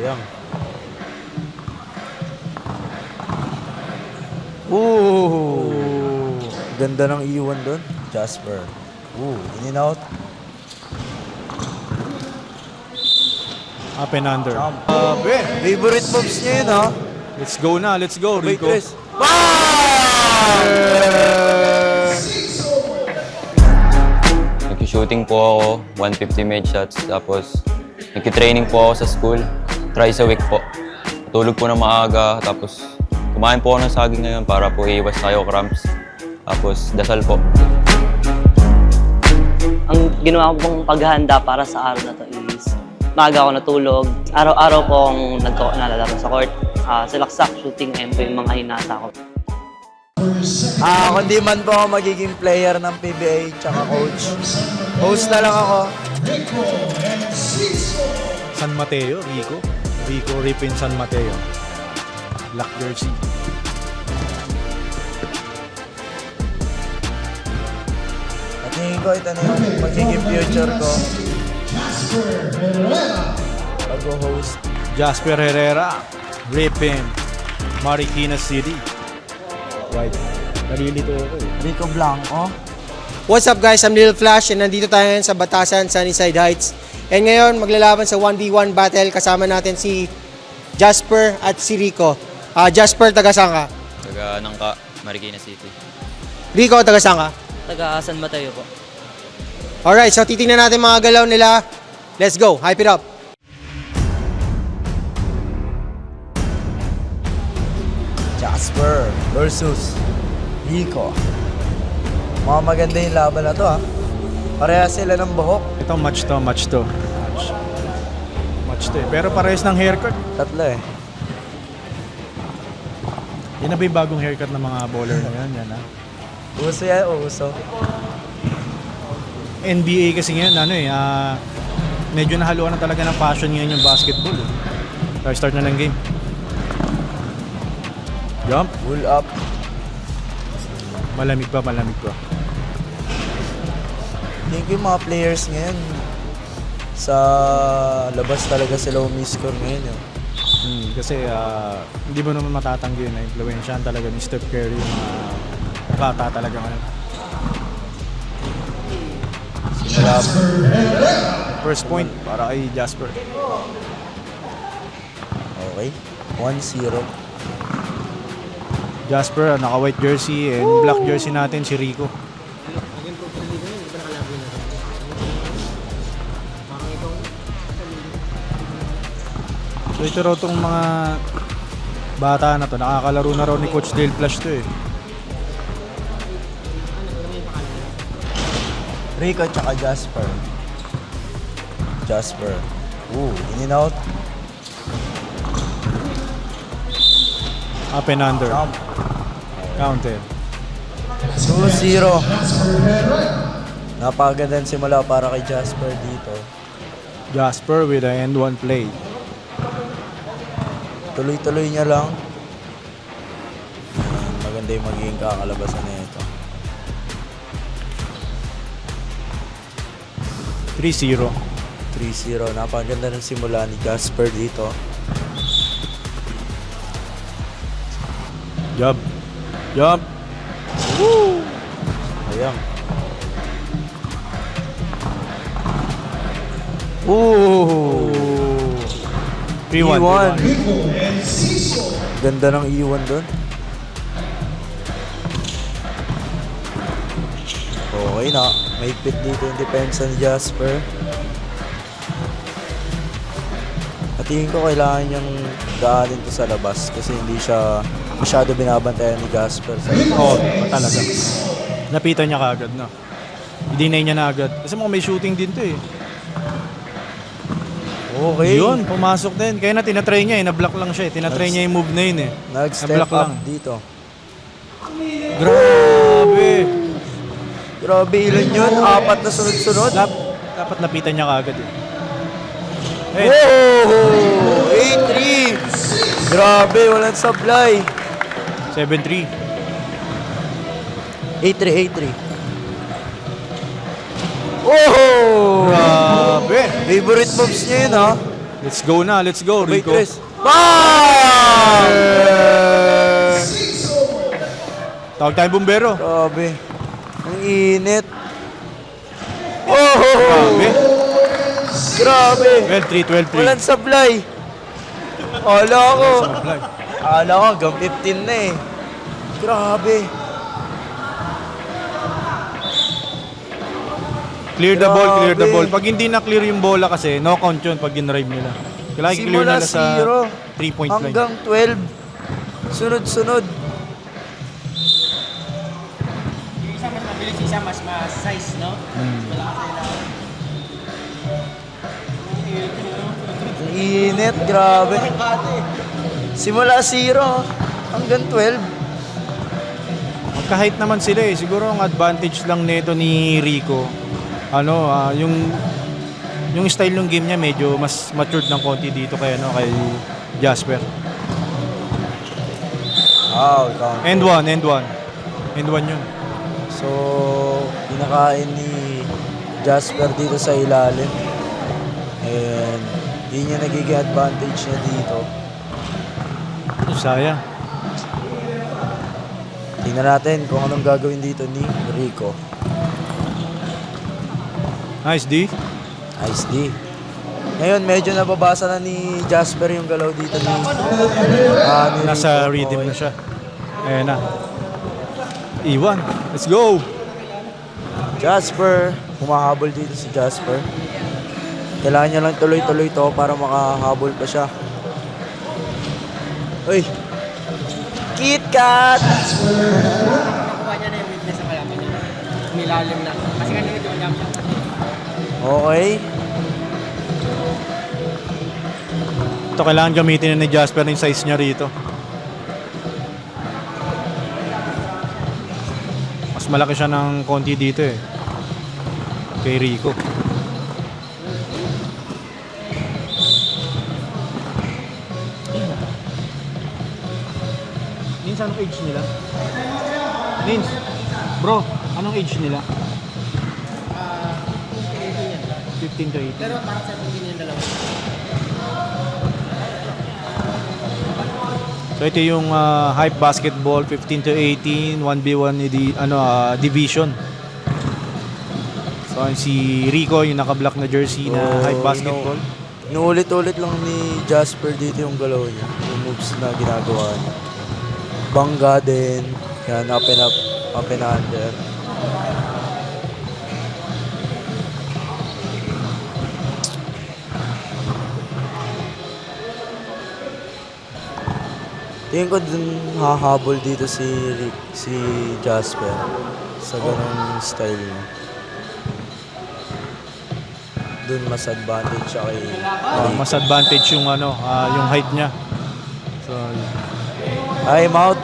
Sayang. Ooh! Ganda ng iwan doon. Jasper. In and out. Up and under. Favorite moves niya yun, ha? Let's go na. Let's go, Rico. Nag-shooting po ako, 150 made shots. Tapos, nag-training po ako sa school, thrice a week po. Tulog po na maaga, tapos kumain po ako ng saging ngayon para po iiwas tayo cramps. Tapos, dasal po. Ang ginawa ko pong paghahanda para sa araw na to is maaga ako natulog. Araw-araw po akong nalalaro sa court. Salaksak, shooting, and po yung mga hinata ko. Kung di man po ako magiging player ng PBA tsaka coach, host na lang ako. San Mateo, Rico. Rico Ripin San Mateo. Black jersey. Tingin ko ito na yung magiging future ko. Pag-host. Jasper Herrera. Ripin. Marikina City. Right. Nalilito ako eh. Rico Blanco. What's up guys, I'm Lil Flash and nandito tayo ngayon sa Batasan, Sunnyside Heights. And ngayon maglalaban sa 1v1 battle, kasama natin si Jasper at si Rico. Jasper, taga saan ka? Taga Nangka, Marikina City. Rico, taga saan ka? Taga San Mateo po. Alright, so titingnan natin mga galaw nila. Let's go, hype it up. Jasper versus Rico. Mga maganda yung laban na to, ha. Pareha sila ng buhok. Ito match to. Match to eh. Pero parehas ng haircut. Tatlo eh. Yan na ba yung bagong haircut ng mga baller na yan? Yan ha. Uso yan, uso. NBA kasi ngayon, medyo nahaluan na talaga ng fashion ngayon yung basketball. Start na ng game. Jump. Pull up. Malamig pa. Think yung mga players ngayon, sa labas talaga sila umiscore ngayon. Eh. Kasi hindi mo naman matatanggi na influensyahan talaga ni Steph Curry yung bata talaga ngayon. First point para kay Jasper. Okay. 1-0. Jasper, naka-white jersey and black jersey natin si Rico. So ito raw itong mga bata na to, nakakalaro na raw ni Coach Dale Flash to eh. Rico tsaka Jasper. Jasper. In and out. Up and under. Counted. 2-0. Napakagandang simula para kay Jasper dito. Jasper with an end one play. Tuloy-tuloy niya lang. Maganda yung magiging kakalabasan na ito. 3-0. 3-0. Napakaganda ng simula ni Jasper dito. Jump. Ayang. 3-1. Ganda ng iwan doon. Okay na. May pit dito yung depensa ni Jasper. At tingin ko kailangan niyang daanin to sa labas kasi hindi siya masyado binabantayan ni Jasper. Oo, talaga. Napitan niya kaagad, no? I-deny niya na agad. Kasi may shooting din to eh. Okay. Yun, pumasok din. Kaya na tinatry niya eh. Na-block lang siya eh. Tinatry niya yung move na yun eh. Nag-step Na-block up lang. dito. Grabe! Grabe, ilan yun? 4 na sunod-sunod. Dapat napitan niya kaagad eh. Whoa! 8-3! Grabe, walang supply. 7-3. 8-3. Oh! Grabe! Favorite moves niya yun, ha? Let's go na, let's go, Sabay Rico. tres. Bang! Tawag tayong bumbero. Grabe. Ang init. Oh! Grabe. Grabe. 12-3, 12-3. Walang sablay. Ala ko. Supply. Ala ko, hanggang 15 na eh. Grabe. Clear the ball, clear the Grabe. ball. Pag hindi na clear yung bola kasi, no count yun pag in-drive nila. Kailangan clear Simula nila sa 0 3-point line. hanggang 12. Sunod-sunod. Isa mas mabilis, isa mas size, no? Ang init, grabe. Simula 0 hanggang 12. Magka-height naman sila eh. Siguro ang advantage lang nito ni Rico, yung style ng game niya medyo mas matured ng konti dito kay Jasper. Count. And one yun. So, kinakain ni Jasper dito sa ilalim. And, hindi niya nagiging advantage niya dito. Sayang. Tingnan natin kung anong gagawin dito ni Rico. Nice D. Nice D. Ngayon, medyo nababasa na ni Jasper yung galaw dito ni Nasa Rico. rhythm Okay. na siya. Ayan na. Iwan. Let's go. Jasper. Humahabol dito si Jasper. Kailangan niya lang tuloy-tuloy to para makahabol pa siya. Uy! KitKat! Nakuha niya na yung weakness sa kalaban niya. Umilalim na. Kasi kanina ito ang jump shot. Okay. Ito kailangan gamitin na ni Jasper yung size niya rito. Mas malaki siya ng konti dito eh. Kay Rico. Nins, anong age nila? Nins, bro, anong age nila? 15 to 18. Pero parang 17 yung dalawa. So ito yung hype basketball 15 to 18 1v1 division. So si Rico yung naka-black na jersey na hype basketball. Inuulit-ulit lang ni Jasper dito yung galaw niya. Yung moves na ginagawa niya. Bangga din. Yan, up and up. Up and under. Tingin ko dun hahabol dito si Jasper sa ganung style niya. Dun mas advantage siya kay Mas advantage yung yung height niya. So time out.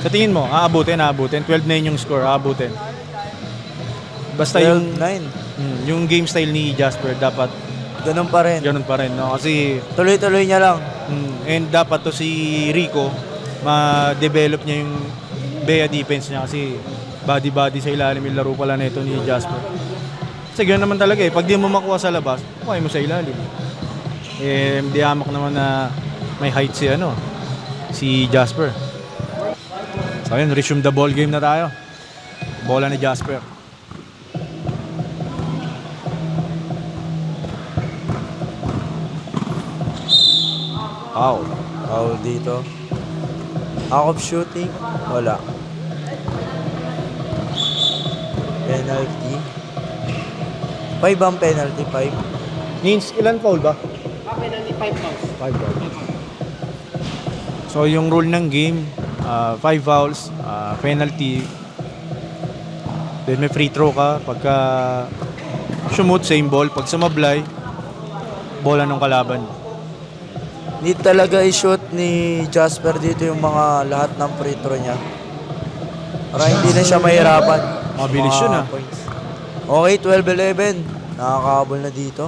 sa tingin mo, aabutin. 12 na yun yung score, aabutin. Basta yung 12-9. yung game style ni Jasper dapat Ganun pa rin. ganun pa rin, no? Kasi Tuloy-tuloy niya lang. and dapat to si Rico ma-develop niya yung Bea defense niya kasi body sa ilalim yung laro pala nito ni Jasper. Kasi ganoon naman talaga eh. Pag di mo makuha sa labas, kuha mo sa ilalim. Eh, di hamak naman na may height si Jasper. So ayun, resume the ball game na tayo. Bola ni Jasper. Foul. Foul dito. Out of shooting. Wala. Penalty. 5 ang penalty. 5. Nins, ilan foul ba? Penalty 5 fouls. 5 fouls. So yung rule ng game, 5 fouls, penalty. Then may free throw ka pagka sumut, same ball. Pag sumablay, bola ng kalaban. Need talaga i-shoot ni Jasper dito yung mga lahat ng free throw niya. Para hindi na siya mahirapan. Mabilis Mga yun, ah. points. Okay, 12-11. Nakakahabol na dito.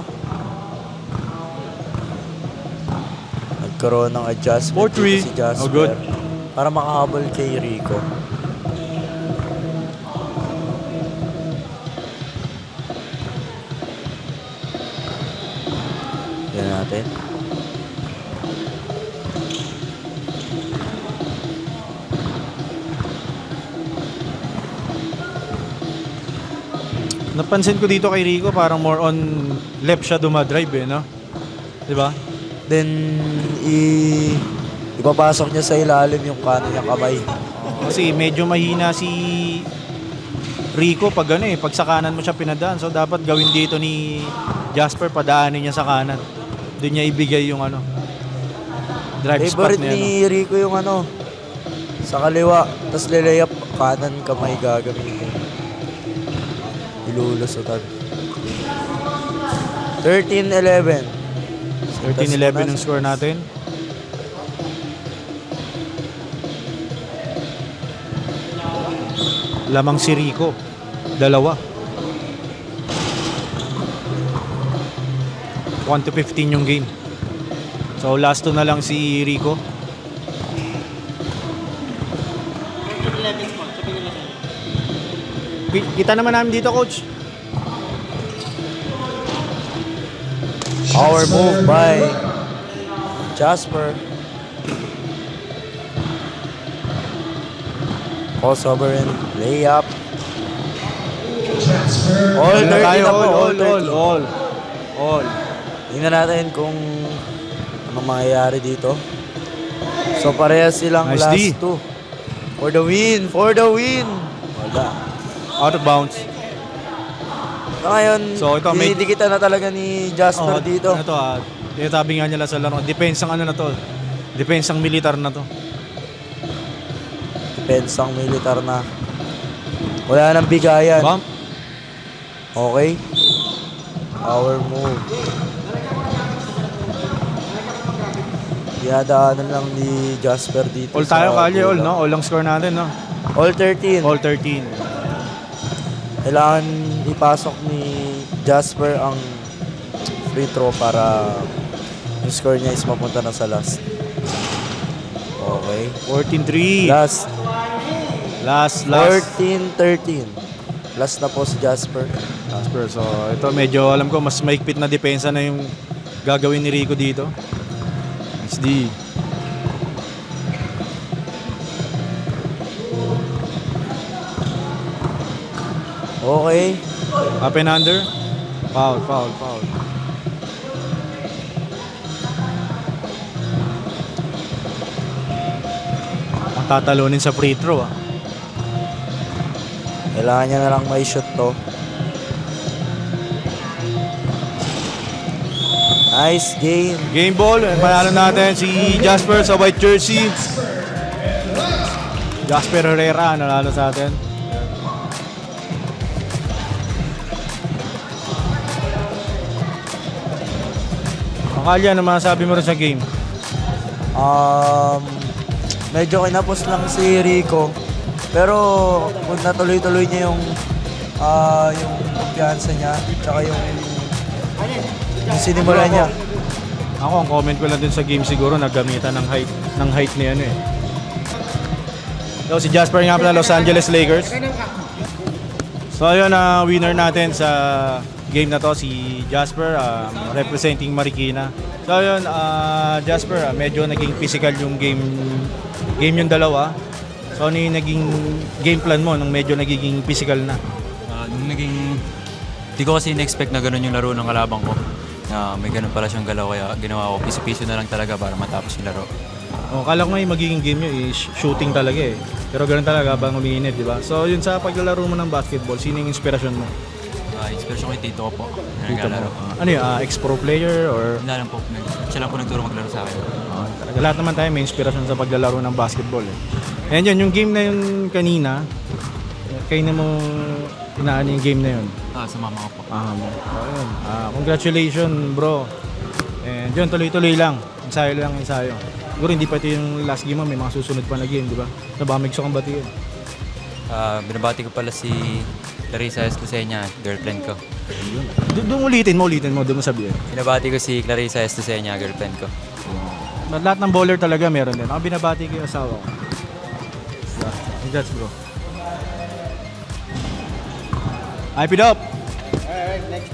Nagkaroon ng adjustment 4-3. dito si Jasper. Oh, good. Para makahabol kay Rico. Yan natin. Napansin ko dito kay Rico, parang more on left siya dumadrive eh, no? Di ba? Then, ipapasok niya sa ilalim yung kanan niyang kamay. Kasi medyo mahina si Rico pag ano eh, pag sa kanan mo siya pinadaan. So dapat gawin dito ni Jasper, padaanin niya sa kanan. Doon niya ibigay yung ano, drive spot Favorite niya. No? ni Rico yung ano, sa kaliwa, tapos lilayap, kanan kamay gagamitin. Ilulusutan. 13-11. 13-11 ang score natin. Lamang si Rico. Dalawa. 1-15 yung game. So last two na lang si Rico. Kita naman namin dito, coach. Power move by Jasper. Crossover and layup. All 30 na po. All. Tingnan natin kung anong mangyayari dito. So parehas silang Nice last D. two. For the win! For the win! Wala. Out of bounds. So ngayon, So, ito, may- dinidikitan na talaga ni Jasper dito. Ano to, sabi nga nila sa laro, depensang ano na to. Depensang militar na to. Pensang militar na. Wala nang bigayan. Bump. Okay. Power move. Dinadaanan lang ni Jasper dito. All tayo, sa Kalye, all, dulo. no? All ang score natin, no? All 13. All 13. Kailangan ipasok ni Jasper ang free throw para yung score niya is mapunta na sa last. Okay. 14-3. Last. Last. 14-13. Last na po si Jasper. Jasper. So, ito medyo alam ko mas maigpit na depensa na yung gagawin ni Rico dito. SD. Okay. Up and under. Foul. Ang tatalunin sa free throw, ah. Kailangan niya na lang may shoot to. Nice game. Game ball. Panalo natin si Jasper sa white jersey. Jasper Herrera nanalo sa atin. Kalya, ano masasabi mo rin sa game? Medyo kinapos lang si Rico. Pero kung natuloy-tuloy niya yung kumpiyansa niya, tsaka yung sinimulan niya. Ako, ang comment ko lang din sa game siguro, naggamitan ng height ni ano eh. So, si Jasper nga pala, Los Angeles Lakers. So, ayun, winner natin sa game na to, si Jasper, representing Marikina. So, ayun, Jasper, medyo naging physical yung game yung dalawa. So, ano yung naging game plan mo nung medyo nagiging physical na? Di ko kasi in-expect na ganun yung laro ng kalabang ko. Na may ganun pala siyang galaw, kaya ginawa ko piso-piso na lang talaga para matapos yung laro. Kala ko nga yung magiging game nyo is shooting talaga eh. Pero ganun talaga habang umiinit, di ba? So yun, sa paglalaro mo ng basketball, sino yung inspirasyon mo? Inspiration ko yung tito ko po na Dito naglalaro. mo. Ano yun, ex-pro player or... Hindi lang po, siya lang po nagturo maglaro sa akin. Talaga, lahat naman tayo may inspirasyon sa paglalaro ng basketball eh. And yun, yung game na yun kanina, kayo na mo inaan yung game na yun. Sa mama ko po. Ayun. Congratulations bro. And yun, tuloy-tuloy lang. Ensayo lang, ensayo. Siguro hindi pa ito yung last game mo, may mga susunod pa na game, di ba? So baka may gusto kang batiin. Binabati ko pala si Clarissa Estosenia, girlfriend ko. Doon ulitin mo, doon mo sabihin. Binabati ko si Clarissa Estosenia, girlfriend ko. Lahat ng bowler talaga meron din. Ako binabati ko yung asawa ko. Congrats bro. Hype it up! Alright, next.